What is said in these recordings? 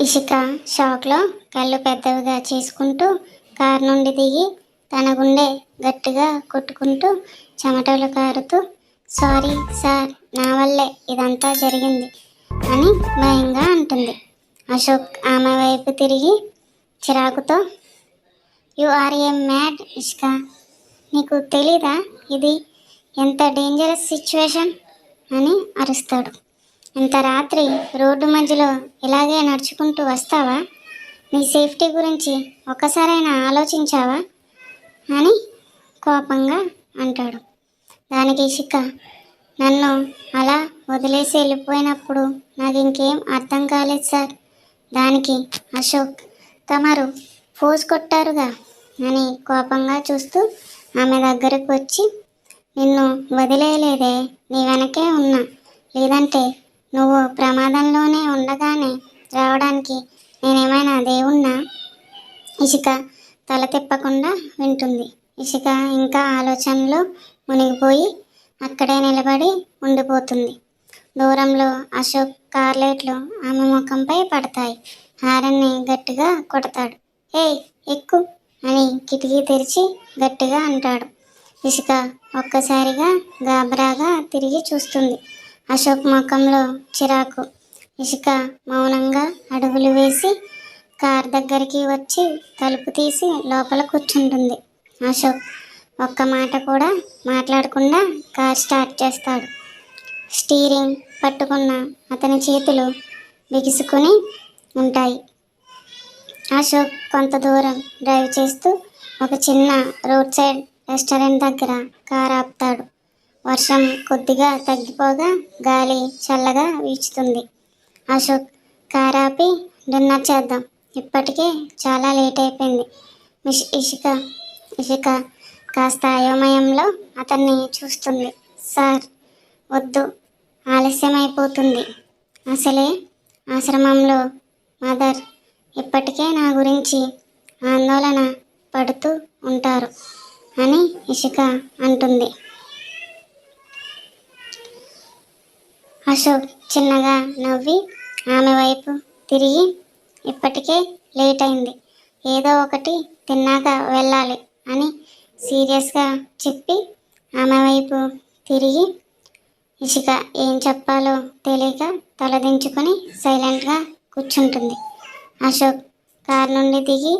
ఇషిక షాక్లో కళ్ళు పెద్దవిగా చేసుకుంటూ కారు నుండి దిగి తన గుండె గట్టిగా కొట్టుకుంటూ చెమటలు కారుతూ సారీ సార్, నా వల్లే ఇదంతా జరిగింది అని భయంగా అంటుంది. అశోక్ ఆమె వైపు తిరిగి చిరాకుతో యు ఆర్ ఏ మ్యాడ్ ఇష్క, నీకు తెలీదా ఇది ఎంత డేంజరస్ సిచ్యువేషన్ అని అరుస్తాడు. ఇంత రాత్రి రోడ్డు మధ్యలో ఇలాగే నడుచుకుంటూ వస్తావా? నీ సేఫ్టీ గురించి ఒక్కసారైనా ఆలోచించావా అని కోపంగా అంటాడు. దానికి ఇషిక నన్ను అలా వదిలేసి వెళ్ళిపోయినప్పుడు నాకు ఇంకేం అర్థం కాలేదు సార్. దానికి అశోక్ తమరు ఫోజ్ కొట్టారుగా అని కోపంగా చూస్తూ ఆమె దగ్గరకు వచ్చి నిన్ను వదిలేయలేదే, నీ వెనకే ఉన్నా, లేదంటే నువ్వు ప్రమాదంలోనే ఉండగానే రావడానికి నేనేమైనా దేవుణ్ణా? ఇషిక తల తిప్పకుండా వింటుంది. ఇషిక ఇంకా ఆలోచనలో మునిగిపోయి అక్కడే నిలబడి ఉండిపోతుంది. దూరంలో అశోక్ కార్లైట్లు ఆమె ముఖంపై పడతాయి. హారన్ని గట్టిగా కొడతాడు. హే ఎక్కు అని కిటికీ తెరిచి గట్టిగా అంటాడు. ఇషిక ఒక్కసారిగా గాబరాగా తిరిగి చూస్తుంది. అశోక్ ముఖంలో చిరాకు. ఇషిక మౌనంగా అడుగులు వేసి కార్ దగ్గరికి వచ్చి తలుపు తీసి లోపల కూర్చుంటుంది. అశోక్ ఒక్క మాట కూడా మాట్లాడకుండా కార్ స్టార్ట్ చేస్తాడు. స్టీరింగ్ పట్టుకున్న అతని చేతులు బిగుసుకుని ఉంటాయి. అశోక్ కొంత దూరం డ్రైవ్ చేస్తూ ఒక చిన్న రోడ్ సైడ్ రెస్టారెంట్ దగ్గర కారు ఆపుతాడు. వర్షం కొద్దిగా తగ్గిపోగా గాలి చల్లగా వీచుతుంది. అశోక్ కారు ఆపి డిన్నర్ చేద్దాం, ఇప్పటికే చాలా లేట్ అయిపోయింది. ఇషిక కాస్త అయోమయంలో అతన్ని చూస్తుంది. సార్ వద్దు, ఆలస్యమైపోతుంది. అసలే ఆశ్రమంలో మదర్ ఇప్పటికే నా గురించి ఆందోళన పడుతూ ఉంటారు అని ఇషిక అంటుంది. అశోక్ చిన్నగా నవ్వి ఆమె వైపు తిరిగి ఇప్పటికే లేట్ అయింది, ఏదో ఒకటి తిన్నాక వెళ్ళాలి అని సీరియస్గా చెప్పి ఆమె వైపు తిరిగి ఇషిక ఏం చెప్పాలో తెలియక తలదించుకొని సైలెంట్గా కూర్చుంటుంది. అశోక్ కార్ నుండి దిగి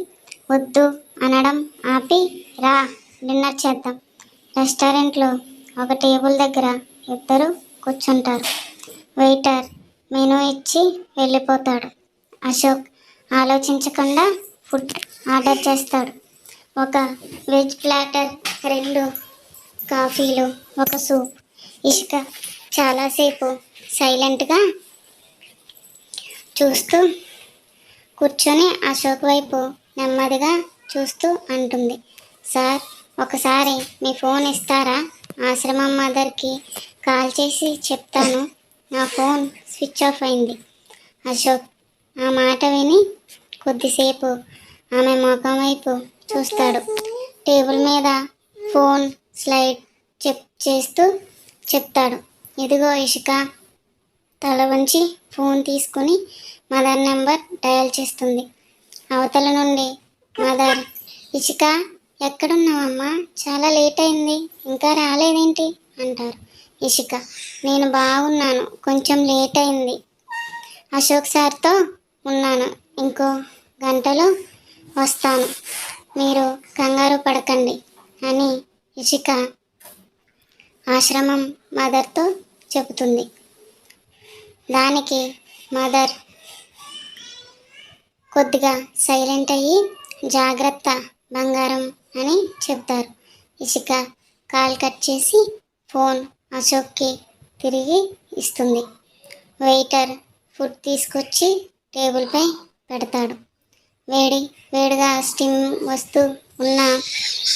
వద్దు అనడం ఆపి రా డిన్నర్ చేద్దాం. రెస్టారెంట్లో ఒక టేబుల్ దగ్గర ఇద్దరు కూర్చుంటారు. వెయిటర్ మెనూ ఇచ్చి వెళ్ళిపోతాడు. అశోక్ ఆలోచించకుండా ఫుడ్ ఆర్డర్ చేస్తాడు. ఒక వెజ్ ప్లాటర్, 2 కాఫీలు, ఒక సూప్. ఇషిక చాలాసేపు సైలెంట్గా చూస్తూ కూర్చొని అశోక్ వైపు నెమ్మదిగా చూస్తూ అంటుంది. సార్ ఒకసారి మీ ఫోన్ ఇస్తారా? ఆశ్రమం మదర్కి కాల్ చేసి చెప్తాను, నా ఫోన్ స్విచ్ ఆఫ్ అయింది. అశోక్ ఆ మాట విని కొద్దిసేపు ఆమె ముఖం వైపు చూస్తాడు. టేబుల్ మీద ఫోన్ స్లైడ్ చెక్ చేస్తూ చెప్తాడు, ఇదిగో ఇషిక. తల వంచి ఫోన్ తీసుకుని మదర్ నెంబర్ డయల్ చేస్తుంది. అవతల నుండి మదర్ ఇషిక ఎక్కడున్నావమ్మా, చాలా లేట్ అయింది, ఇంకా రాలేదేంటి అంటారు. ఇషిక నేను బాగున్నాను, కొంచెం లేట్ అయింది, అశోక్ సార్తో ఉన్నాను, ఇంకో గంటలో వస్తాను, మీరు కంగారు పడకండి అని ఇషిక ఆశ్రమం మదర్తో చెబుతుంది. దానికి మదర్ కొద్దిగా సైలెంట్ అయ్యి జాగ్రత్త బంగారం అని చెప్తారు. ఇషిక కాల్ కట్ చేసి ఫోన్ అశోక్కి తిరిగి ఇస్తుంది. వెయిటర్ ఫుడ్ తీసుకొచ్చి టేబుల్పై పెడతాడు. వేడిగా స్టీమ్ వస్తూ ఉన్న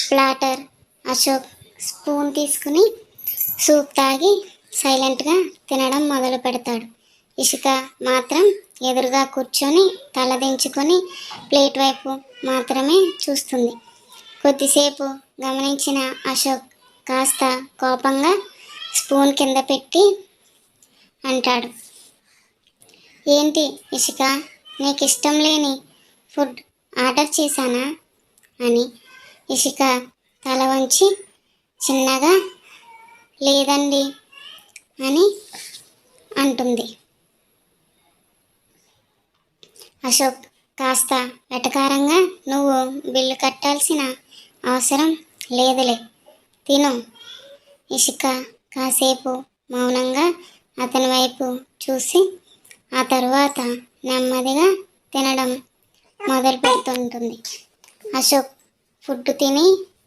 ప్లాటర్. అశోక్ స్పూన్ తీసుకుని సూప్ తాగి సైలెంట్గా తినడం మొదలు పెడతాడు. ఇషిక మాత్రం ఎదురుగా కూర్చొని తలదించుకొని ప్లేట్ వైపు మాత్రమే చూస్తుంది. కొద్దిసేపు గమనించిన అశోక్ కాస్త కోపంగా స్పూన్ కింద పెట్టి అంటాడు, ఏంటి ఇషిక, నీకు ఇష్టం లేని ఫుడ్ ఆర్డర్ చేశానా అని ఇషిక తల వంచి చిన్నగా లేదండి అని అంటుంది. అశోక్ కాస్త వెటకారంగా నువ్వు బిల్లు కట్టాల్సిన అవసరం లేదులే, తిను. ఇషిక కాసేపు మౌనంగా అతని వైపు చూసి ఆ తరువాత నెమ్మదిగా తినడం మొదలు పెడుతుంటుంది. అశోక్ ఫుడ్ తిని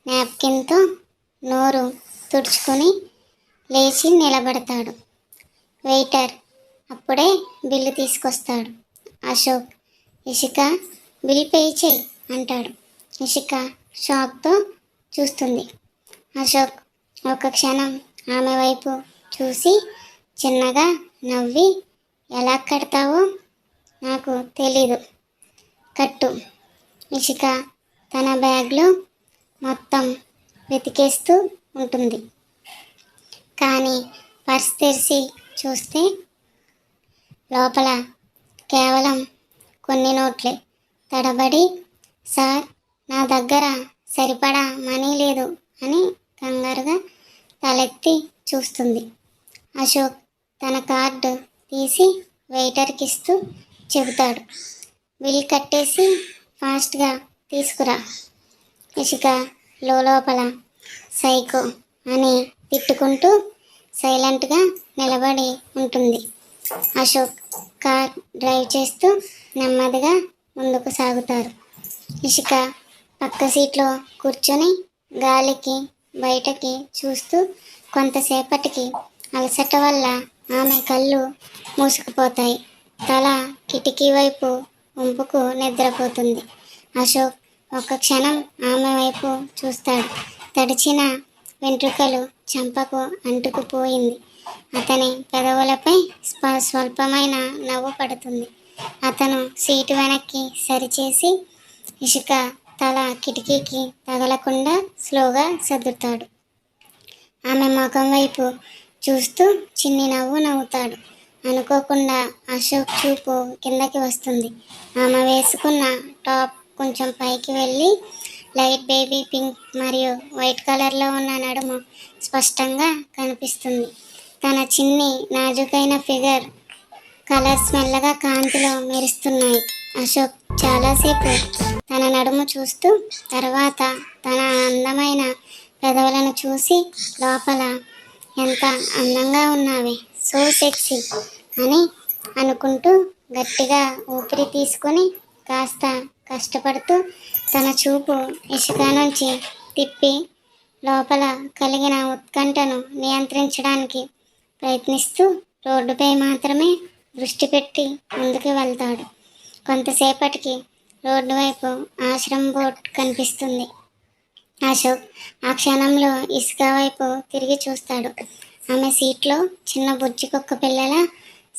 నాప్కిన్తో నోరు తుడుచుకొని లేచి నిలబడతాడు. వెయిటర్ అప్పుడే బిల్లు తీసుకొస్తాడు. అశోక్ ఇషిక బిల్ పే చేయి అంటాడు. ఇషిక షాక్తో చూస్తుంది. అశోక్ ఒక క్షణం ఆమె వైపు చూసి చిన్నగా నవ్వి ఎలా కడతావో నాకు తెలీదు, కట్టు. ఇషిక తన బ్యాగ్లో మొత్తం వెతికేస్తూ ఉంటుంది. కానీ పర్స్ తెరిచి చూస్తే లోపల కేవలం కొన్ని నోట్లే. తడబడి సార్ నా దగ్గర సరిపడా మనీ లేదు అని కంగారుగా తలెత్తి చూస్తుంది. అశోక్ తన కార్డు తీసి వెయిటర్కి ఇస్తూ చెబుతాడు, బిల్ కట్టేసి ఫాస్ట్గా తీసుకురా. ఇషిక లోపల సైకో అని తిట్టుకుంటూ సైలెంట్గా నిలబడి ఉంటుంది. అశోక్ కార్ డ్రైవ్ చేస్తూ నెమ్మదిగా ముందుకు సాగుతారు. ఇషిక పక్క సీట్లో కూర్చొని గాలికి బయటకి చూస్తూ కొంతసేపటికి అలసట వల్ల ఆమె కళ్ళు మూసుకుపోతాయి. తల కిటికీ వైపు వంపుకు నిద్రపోతుంది. అశోక్ ఒక్క క్షణం ఆమె వైపు చూస్తాడు. తడిచిన వెంట్రుకలు చెంపకు అంటుకుపోయింది. అతని పెదవులపై స్వల్పమైన నవ్వు పడుతుంది. అతను సీటు వెనక్కి సరిచేసి ఇషిక తల కిటికీకి తగలకుండా స్లోగా సర్దుతాడు. ఆమె ముఖం వైపు చూస్తూ చిన్ని నవ్వు నవ్వుతాడు. అనుకోకుండా అశోక్ చూపు కిందకి వస్తుంది. ఆమె వేసుకున్న టాప్ కొంచెం పైకి వెళ్ళి లైట్ బేబీ పింక్ మరియు వైట్ కలర్లో ఉన్న నడుము స్పష్టంగా కనిపిస్తుంది. తన చిన్ని నాజుకైన ఫిగర్ కలర్స్ మెల్లగా కాంతిలో మెరుస్తున్నాయి. అశోక్ చాలాసేపు తన నడుము చూస్తూ తర్వాత తన అందమైన పెదవులను చూసి లోపల ఎంత అందంగా ఉన్నావే, సో సెక్సీ అని అనుకుంటూ గట్టిగా ఊపిరి తీసుకొని కాస్త కష్టపడుతూ తన చూపు ఇషిక నుంచి తిప్పి లోపల కలిగిన ఉత్కంఠను నియంత్రించడానికి ప్రయత్నిస్తూ రోడ్డుపై మాత్రమే దృష్టి పెట్టి ముందుకు వెళ్తాడు. కొంతసేపటికి రోడ్డు వైపు ఆశ్రమ్ బోర్డ్ కనిపిస్తుంది. అశోక్ ఆ క్షణంలో ఇసుక వైపు తిరిగి చూస్తాడు. ఆమె సీట్లో చిన్న బుజ్జి కుక్క పిల్లల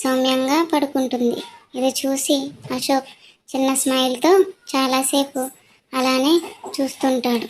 సౌమ్యంగా పడుకుంటుంది. ఇది చూసి అశోక్ చిన్న స్మైల్తో చాలాసేపు అలానే చూస్తుంటాడు.